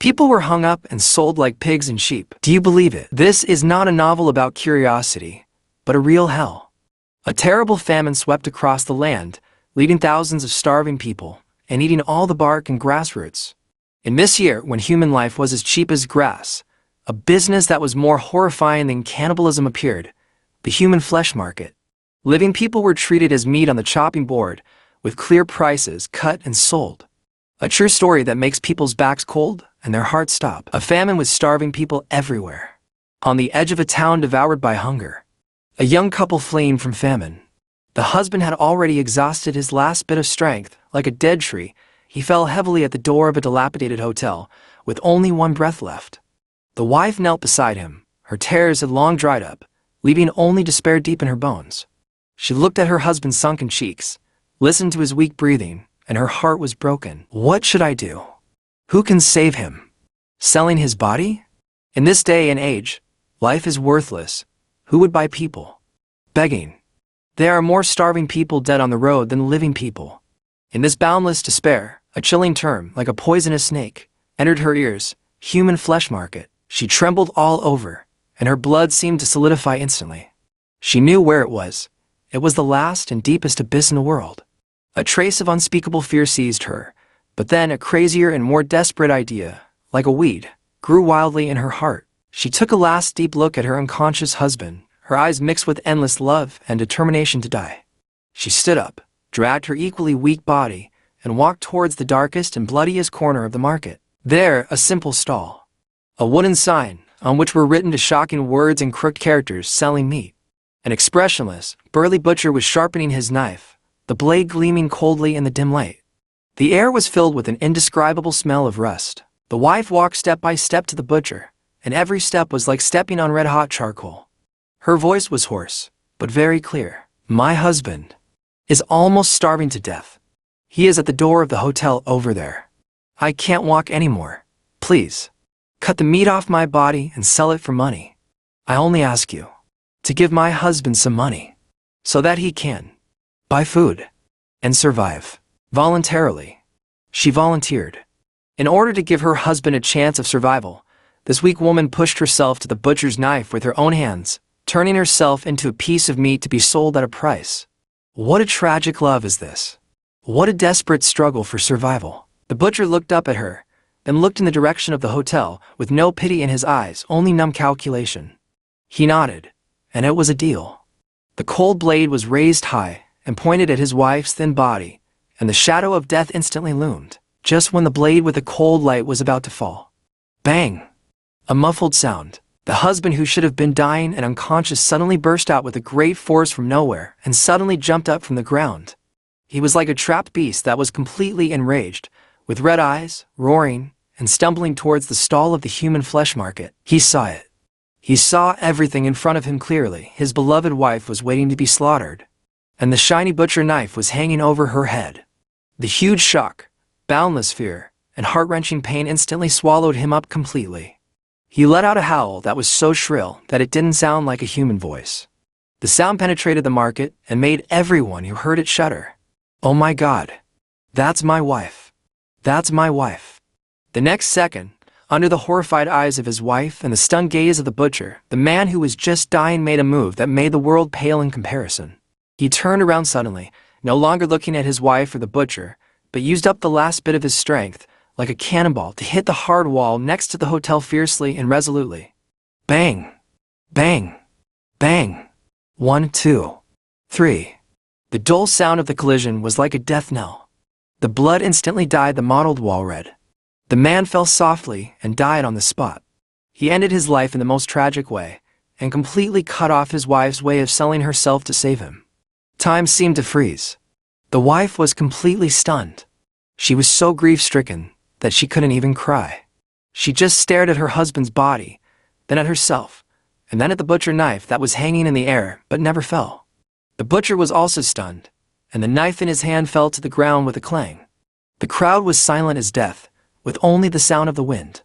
People were hung up and sold like pigs and sheep. Do you believe it? This is not a novel about curiosity, but a real hell. A terrible famine swept across the land, leaving thousands of starving people and eating all the bark and grass roots. In this year, when human life was as cheap as grass, a business that was more horrifying than cannibalism appeared: the human flesh market. Living people were treated as meat on the chopping board, with clear prices cut and sold. A true story that makes people's backs cold and their hearts stop. A famine was starving people everywhere. On the edge of a town devoured by hunger. A young couple fleeing from famine. The husband had already exhausted his last bit of strength. Like a dead tree, he fell heavily at the door of a dilapidated hotel, with only one breath left. The wife knelt beside him. Her tears had long dried up, leaving only despair deep in her bones. She looked at her husband's sunken cheeks, listened to his weak breathing, and her heart was broken. What should I do? Who can save him? Selling his body? In this day and age, life is worthless. Who would buy people? Begging. There are more starving people dead on the road than living people. In this boundless despair, a chilling term, like a poisonous snake, entered her ears: human flesh market. She trembled all over, and her blood seemed to solidify instantly. She knew where it was. It was the last and deepest abyss in the world. A trace of unspeakable fear seized her, but then a crazier and more desperate idea, like a weed, grew wildly in her heart. She took a last deep look at her unconscious husband, her eyes mixed with endless love and determination to die. She stood up, dragged her equally weak body, and walked towards the darkest and bloodiest corner of the market. There, a simple stall. A wooden sign, on which were written the shocking words in crooked characters: selling meat. An expressionless, burly butcher was sharpening his knife, the blade gleaming coldly in the dim light. The air was filled with an indescribable smell of rust. The wife walked step by step to the butcher, and every step was like stepping on red-hot charcoal. Her voice was hoarse, but very clear. My husband is almost starving to death. He is at the door of the hotel over there. I can't walk anymore. Please, cut the meat off my body and sell it for money. I only ask you to give my husband some money, so that he can buy food and survive. Voluntarily, she volunteered. In order to give her husband a chance of survival, this weak woman pushed herself to the butcher's knife with her own hands, turning herself into a piece of meat to be sold at a price. What a tragic love is this! What a desperate struggle for survival! The butcher looked up at her, then looked in the direction of the hotel, with no pity in his eyes, only numb calculation. He nodded, and it was a deal. The cold blade was raised high and pointed at his wife's thin body, and the shadow of death instantly loomed, just when the blade with the cold light was about to fall. Bang! A muffled sound. The husband, who should have been dying and unconscious, suddenly burst out with a great force from nowhere and suddenly jumped up from the ground. He was like a trapped beast that was completely enraged, with red eyes, roaring, and stumbling towards the stall of the human flesh market. He saw it. He saw everything in front of him clearly. His beloved wife was waiting to be slaughtered, and the shiny butcher knife was hanging over her head. The huge shock, boundless fear, and heart-wrenching pain instantly swallowed him up completely. He let out a howl that was so shrill that it didn't sound like a human voice. The sound penetrated the market and made everyone who heard it shudder. Oh my God! That's my wife! That's my wife! The next second, under the horrified eyes of his wife and the stunned gaze of the butcher, the man who was just dying made a move that made the world pale in comparison. He turned around suddenly, no longer looking at his wife or the butcher, but used up the last bit of his strength, like a cannonball, to hit the hard wall next to the hotel fiercely and resolutely. Bang! Bang! Bang! 1, 2, 3. The dull sound of the collision was like a death knell. The blood instantly dyed the mottled wall red. The man fell softly and died on the spot. He ended his life in the most tragic way, and completely cut off his wife's way of selling herself to save him. Time seemed to freeze. The wife was completely stunned. She was so grief-stricken that she couldn't even cry. She just stared at her husband's body, then at herself, and then at the butcher knife that was hanging in the air but never fell. The butcher was also stunned, and the knife in his hand fell to the ground with a clang. The crowd was silent as death, with only the sound of the wind.